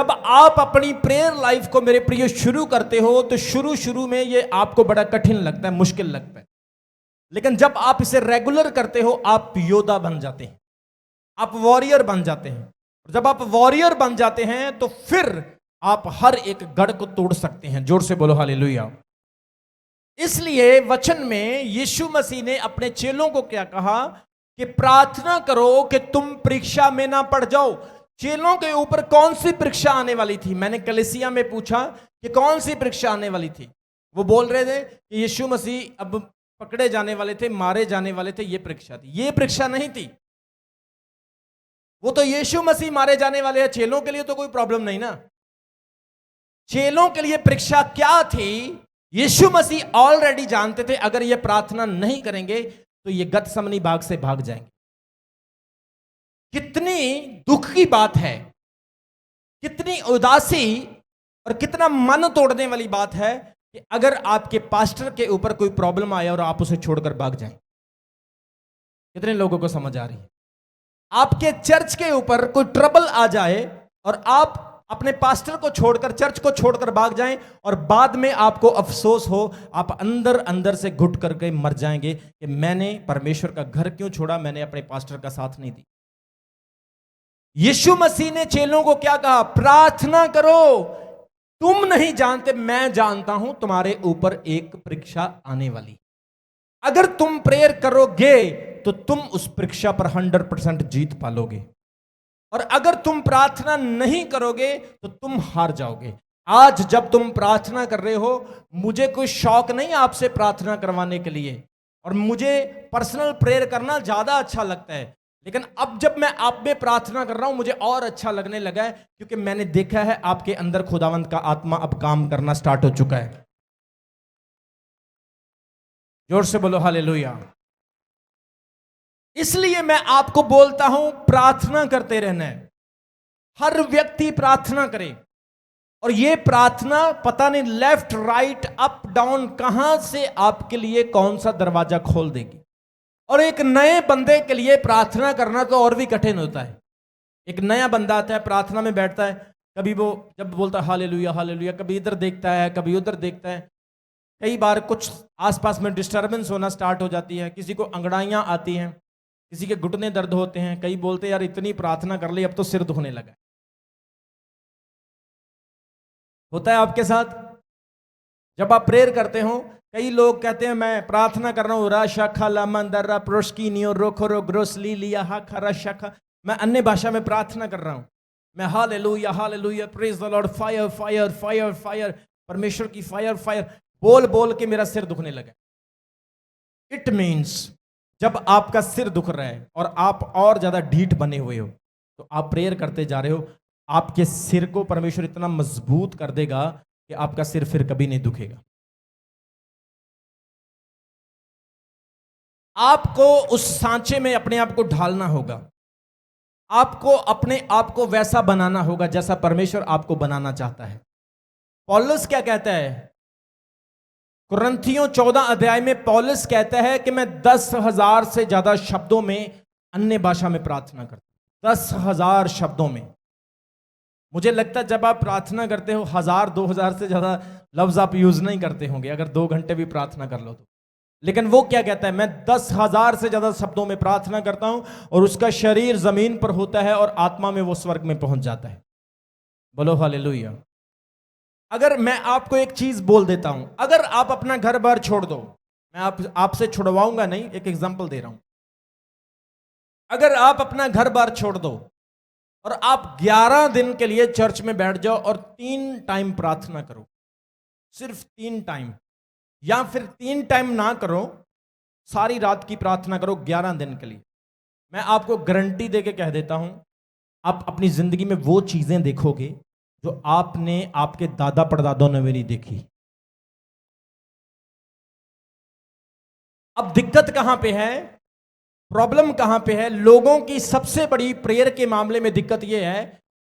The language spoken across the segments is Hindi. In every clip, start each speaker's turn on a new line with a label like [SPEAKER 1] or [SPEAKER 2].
[SPEAKER 1] जब आप अपनी प्रेयर लाइफ को मेरे प्रिय शुरू करते हो तो शुरू में ये आपको बड़ा कठिन लगता है, मुश्किल लगता है, लेकिन जब आप इसे रेगुलर करते हो आप योद्धा बन जाते हैं, आप वॉरियर बन जाते हैं। जब आप वॉरियर बन जाते हैं तो फिर आप हर एक गढ़ को तोड़ सकते हैं। जोर से बोलो हालेलुया। इसलिए वचन में यीशु मसीह ने अपने चेलों को क्या कहा कि प्रार्थना करो कि तुम परीक्षा में ना पड़ जाओ। चेलों के ऊपर कौन सी परीक्षा आने वाली थी? मैंने कलीसिया में पूछा कि कौन सी परीक्षा आने वाली थी। वो बोल रहे थे कि यीशु मसीह अब पकड़े जाने वाले थे, मारे जाने वाले थे, ये परीक्षा थी। ये परीक्षा नहीं थी, वो तो यीशु मसीह मारे जाने वाले हैं। चेलों के लिए तो कोई प्रॉब्लम नहीं ना। चेलों के लिए परीक्षा क्या थी? यीशु मसीह ऑलरेडी जानते थे अगर ये प्रार्थना नहीं करेंगे तो ये गतसमनी बाग से भाग जाएंगे। कितनी दुख की बात है, कितनी उदासी और कितना मन तोड़ने वाली बात है कि अगर आपके पास्टर के ऊपर कोई प्रॉब्लम आए और आप उसे छोड़कर भाग जाएं। कितने लोगों को समझ आ रही है? आपके चर्च के ऊपर कोई ट्रबल आ जाए और आप अपने पास्टर को छोड़कर, चर्च को छोड़कर भाग जाएं और बाद में आपको अफसोस हो, आप अंदर अंदर से घुट करके मर जाएंगे कि मैंने परमेश्वर का घर क्यों छोड़ा, मैंने अपने पास्टर का साथ नहीं दी। यीशु मसीह ने चेलों को क्या कहा? प्रार्थना करो, तुम नहीं जानते, मैं जानता हूं तुम्हारे ऊपर एक परीक्षा आने वाली। अगर तुम प्रेयर करोगे तो तुम उस परीक्षा पर 100% जीत पालोगे, और अगर तुम प्रार्थना नहीं करोगे तो तुम हार जाओगे। आज जब तुम प्रार्थना कर रहे हो, मुझे कोई शौक नहीं आपसे प्रार्थना करवाने के लिए, और मुझे पर्सनल प्रेयर करना ज्यादा अच्छा लगता है, लेकिन अब जब मैं आप में प्रार्थना कर रहा हूं मुझे और अच्छा लगने लगा है, क्योंकि मैंने देखा है आपके अंदर खुदावंत का आत्मा अब काम करना स्टार्ट हो चुका है। जोर से बोलो हालेलुया। इसलिए मैं आपको बोलता हूं प्रार्थना करते रहना है। हर व्यक्ति प्रार्थना करे, और ये प्रार्थना पता नहीं लेफ्ट राइट अप डाउन कहां से आपके लिए कौन सा दरवाजा खोल देगी। और एक नए बंदे के लिए प्रार्थना करना तो और भी कठिन होता है। एक नया बंदा आता है, प्रार्थना में बैठता है, कभी वो जब बोलता है हालेलुया हालेलुया, कभी इधर देखता है कभी उधर देखता है। कई बार कुछ आसपास में डिस्टर्बेंस होना स्टार्ट हो जाती है, किसी को अंगड़ाइयां आती हैं, किसी के घुटने दर्द होते हैं, कई बोलते हैं यार इतनी प्रार्थना कर ली अब तो सिर दुखने लगा। होता है आपके साथ? जब आप प्रेयर करते हो, कई लोग कहते हैं मैं प्रार्थना कर रहा हूं, राशा खाला मंदरा प्रोस्कीनियो रोखोरो ग्रोसली लिया हा खरा शाखा, मैं अन्य भाषा में प्रार्थना कर रहा हूं, मैं hallelujah hallelujah praise the Lord, fire fire fire fire, परमेश्वर की फायर फायर बोल बोल के मेरा सिर दुखने लगा। इट मीन्स जब आपका सिर दुख रहा है और आप और ज्यादा ढीठ बने हुए हो तो आप प्रेयर करते जा रहे हो, आपके सिर को परमेश्वर इतना मजबूत कर देगा कि आपका सिर फिर कभी नहीं दुखेगा। आपको उस सांचे में अपने आप को ढालना होगा, आपको अपने आप को वैसा बनाना होगा जैसा परमेश्वर आपको बनाना चाहता है। पौलुस क्या कहता है? कुरिन्थियों 14 अध्याय में पौलुस कहता है कि मैं 10,000 से ज्यादा शब्दों में अन्य भाषा में प्रार्थना करता हूं। 10,000 शब्दों में। मुझे लगता है जब आप प्रार्थना करते हो 1,000-2,000 से ज्यादा लफ्ज आप यूज नहीं करते होंगे अगर 2 घंटे भी प्रार्थना कर लो तो। लेकिन वो क्या कहता है? मैं 10,000 से ज्यादा शब्दों में प्रार्थना करता हूं, और उसका शरीर जमीन पर होता है और आत्मा में वो स्वर्ग में पहुंच जाता है। बोलो हालेलुया। अगर मैं आपको एक चीज बोल देता हूं, अगर आप अपना घर बार छोड़ दो, मैं आपसे छुड़वाऊंगा नहीं, एक एग्जांपल दे रहा हूं। अगर आप अपना घर बार छोड़ दो और आप 11 दिन के लिए चर्च में बैठ जाओ और 3 टाइम प्रार्थना करो, सिर्फ 3 टाइम, या फिर 3 टाइम ना करो, सारी रात की प्रार्थना करो 11 दिन के लिए, मैं आपको गारंटी देके कह देता हूं आप अपनी जिंदगी में वो चीजें देखोगे जो आपने आपके दादा परदादों ने भी नहीं देखी। अब दिक्कत कहां पे है? प्रॉब्लम कहां पे है? लोगों की सबसे बड़ी प्रेयर के मामले में दिक्कत यह है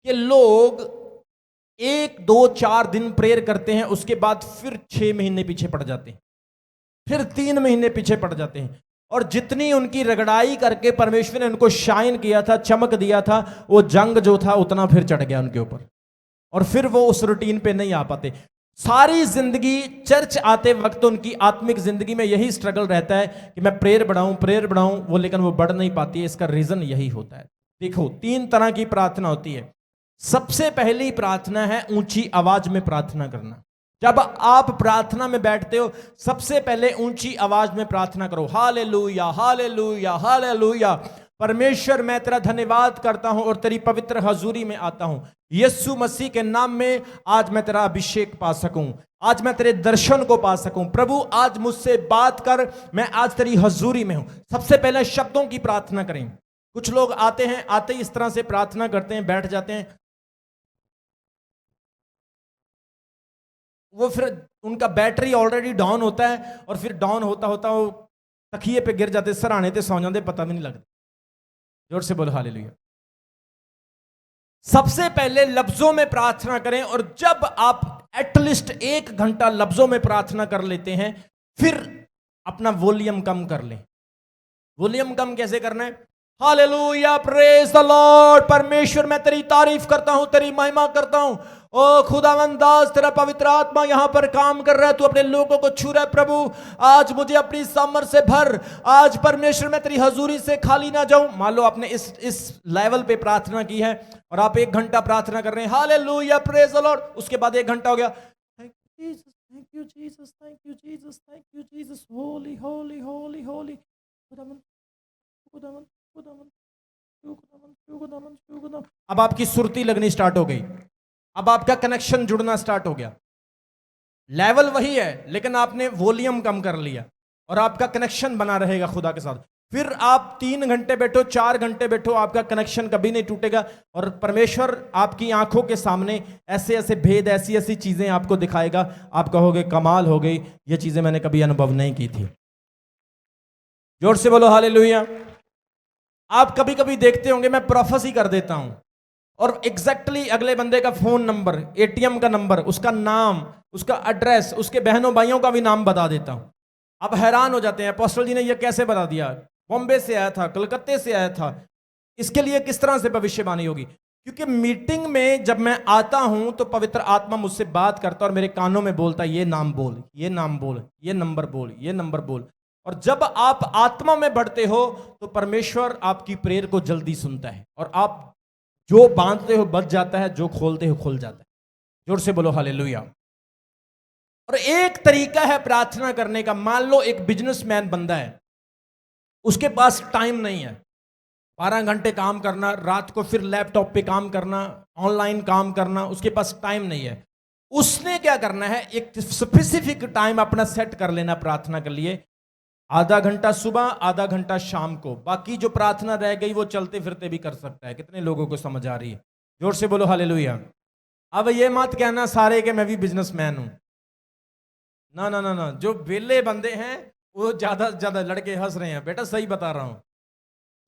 [SPEAKER 1] कि लोग 1, 2, 4 दिन प्रेयर करते हैं, उसके बाद फिर 6 महीने पीछे पड़ जाते हैं, फिर 3 महीने पीछे पड़ जाते हैं, और जितनी उनकी रगड़ाई करके परमेश्वर ने उनको शाइन किया था, चमक दिया था, वो जंग जो था उतना फिर चढ़ गया उनके ऊपर, और फिर वो उस रूटीन पे नहीं आ पाते। सारी जिंदगी चर्च आते वक्त उनकी आत्मिक जिंदगी में यही स्ट्रगल रहता है कि मैं प्रेयर बढ़ाऊं वो, लेकिन वो बढ़ नहीं पाती है। इसका रीजन यही होता है। देखो, 3 तरह की प्रार्थना होती है। सबसे पहली प्रार्थना है ऊंची आवाज में प्रार्थना करना। जब आप प्रार्थना में बैठते हो, सबसे पहले ऊंची आवाज में प्रार्थना करो, हालेलुया हालेलुया हालेलुया। परमेश्वर, मैं तेरा धन्यवाद करता हूं और तेरी पवित्र हजूरी में आता हूं। यीशु मसीह के नाम में आज मैं तेरा अभिषेक पा सकूं, आज मैं तेरे दर्शन को पा सकूं। प्रभु, आज मुझसे बात कर, मैं आज तेरी हजूरी में हूं। सबसे पहले शब्दों की प्रार्थना करें। कुछ लोग आते हैं, आते ही इस तरह से प्रार्थना करते हैं, बैठ जाते हैं, वो फिर उनका बैटरी ऑलरेडी डाउन होता है और फिर डाउन होता होता वो तकिए पे गिर जाते, सराहने ते सौ जाते, पता भी नहीं लगता। जोर से बोलो हालेलुया। सबसे पहले लफ्जों में प्रार्थना करें, और जब आप एटलीस्ट 1 घंटा लफ्जों में प्रार्थना कर लेते हैं, फिर अपना वॉल्यूम कम कर लें। वॉल्यूम कम कैसे करना है? Hallelujah, praise the Lord. परमेश्वर, मैं तेरी तारीफ करता हूं, तेरी महिमा करता हूं। ओ खुदावंद दास, तेरा पवित्र आत्मा यहां पर काम कर रहा है, तू अपने लोगों को छू रहा है। प्रभु, आज मुझे अपनी सामर्थ से भर। आज परमेश्वर, मैं तेरी हजूरी से खाली ना जाऊं। मान लो आपने इस लेवल पे प्रार्थना की है और आप 1 घंटा प्रार्थना कर रहे हैं, हालेलुया, प्रेज द लॉर्ड। उसके बाद 1 घंटा हो गया, thank you Jesus, thank you Jesus, thank you Jesus, thank you Jesus, Holi Holi Holi Holi, खुदावंद खुदावंद खुदावंद खुदावंद खुदावंद खुदावंद। अब आपकी सुरती लगनी स्टार्ट हो गई, अब आपका कनेक्शन जुड़ना स्टार्ट हो गया। लेवल वही है, लेकिन आपने वॉल्यूम कम कर लिया और आपका कनेक्शन बना रहेगा खुदा के साथ। फिर आप 3 घंटे बैठो, 4 घंटे बैठो, आपका कनेक्शन कभी नहीं टूटेगा और परमेश्वर आपकी आंखों के सामने ऐसे ऐसे भेद, ऐसी ऐसी चीजें आपको दिखाएगा। आप कहोगे कमाल हो गई, ये चीजें मैंने कभी अनुभव नहीं की थी। जोर से बोलो हालेलुया। आप कभी कभी देखते होंगे, मैं प्रोफेसी कर देता हूं और एग्जैक्टली अगले बंदे का फोन नंबर, एटीएम का नंबर, उसका नाम, उसका एड्रेस, उसके बहनों भाइयों का भी नाम बता देता हूं। आप हैरान हो जाते हैं, अपोस्टल जी ने यह कैसे बता दिया? बॉम्बे से आया था, कलकत्ते से आया था, इसके लिए किस तरह से भविष्यवाणी होगी? क्योंकि मीटिंग में जब मैं आता हूं तो पवित्र आत्मा मुझसे बात करता और मेरे कानों में बोलता, ये नाम बोल, ये नाम बोल, ये नंबर बोल, ये नंबर बोल। और जब आप आत्मा में बढ़ते हो तो परमेश्वर आपकी प्रेयर को जल्दी सुनता है और आप जो बांधते हो बच जाता है, जो खोलते हो खुल जाता है। जोर से बोलो हालेलुया। और एक तरीका है प्रार्थना करने का। मान लो एक बिजनेसमैन बंदा है, उसके पास टाइम नहीं है 12 घंटे काम करना, रात को फिर लैपटॉप पे काम करना, ऑनलाइन काम करना, उसके पास टाइम नहीं है। उसने क्या करना है, एक स्पेसिफिक टाइम अपना सेट कर लेना प्रार्थना के लिए। आधा घंटा सुबह, आधा घंटा शाम को। बाकी जो प्रार्थना रह गई वो चलते फिरते भी कर सकता है। कितने लोगों को समझ आ रही है? जोर से बोलो हालेलुया। अब ये मत कहना सारे के मैं भी बिजनेसमैन हूं। ना ना ना ना, जो बेले बंदे हैं वो ज्यादा से ज्यादा, लड़के हंस रहे हैं, बेटा सही बता रहा हूं,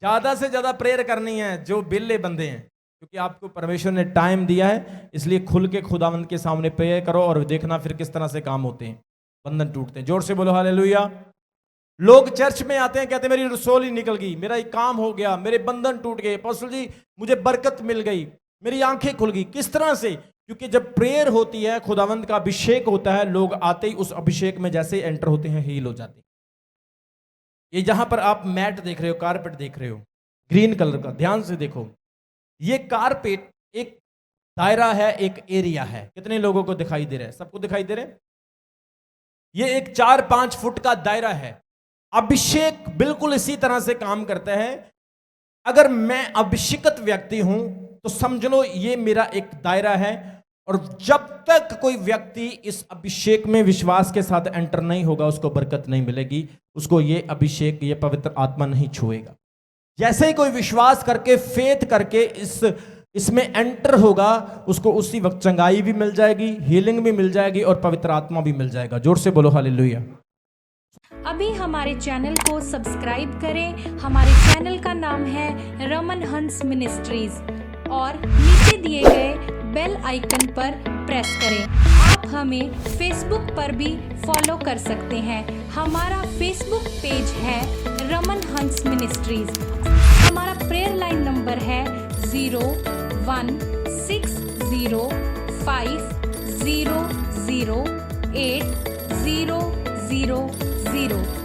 [SPEAKER 1] ज्यादा से ज्यादा प्रेयर करनी है जो बेले बंदे हैं, क्योंकि आपको परमेश्वर ने टाइम दिया है। इसलिए खुल के खुदावंद के सामने प्रेयर करो और देखना फिर किस तरह से काम होते हैं, बंधन टूटते हैं। जोर से बोलो हालेलुया। लोग चर्च में आते हैं, कहते हैं मेरी रसोली निकल गई, मेरा एक काम हो गया, मेरे बंधन टूट गए, अपोस्टल जी मुझे बरकत मिल गई, मेरी आंखें खुल गई। किस तरह से? क्योंकि जब प्रेयर होती है, खुदावंद का अभिषेक होता है, लोग आते ही उस अभिषेक में जैसे एंटर होते हैं हील हो जाते हैं। ये जहां पर आप मैट देख रहे हो, कारपेट देख रहे हो ग्रीन कलर का, ध्यान से देखो, ये कारपेट एक दायरा है, एक एरिया है। कितने लोगों को दिखाई दे रहा है? सबको दिखाई दे रहा है? ये एक 4-5 फुट का दायरा है। अभिषेक बिल्कुल इसी तरह से काम करता है। अगर मैं अभिषेकित व्यक्ति हूं तो समझ लो ये मेरा एक दायरा है, और जब तक कोई व्यक्ति इस अभिषेक में विश्वास के साथ एंटर नहीं होगा, उसको बरकत नहीं मिलेगी, उसको ये अभिषेक, ये पवित्र आत्मा नहीं छुएगा। जैसे ही कोई विश्वास करके, फेथ करके इसमें एंटर होगा, उसको उसी वक्त चंगाई भी मिल जाएगी, हीलिंग भी मिल जाएगी और पवित्र आत्मा भी मिल जाएगा। जोर से बोलो हालेलुया।
[SPEAKER 2] अभी हमारे चैनल को सब्सक्राइब करें। हमारे चैनल का नाम है रमन हंस मिनिस्ट्रीज और नीचे दिए गए बेल आइकन पर प्रेस करें। आप हमें फेसबुक पर भी फॉलो कर सकते हैं। हमारा फेसबुक पेज है रमन हंस मिनिस्ट्रीज। हमारा प्रेयर लाइन नंबर है 0160 500800.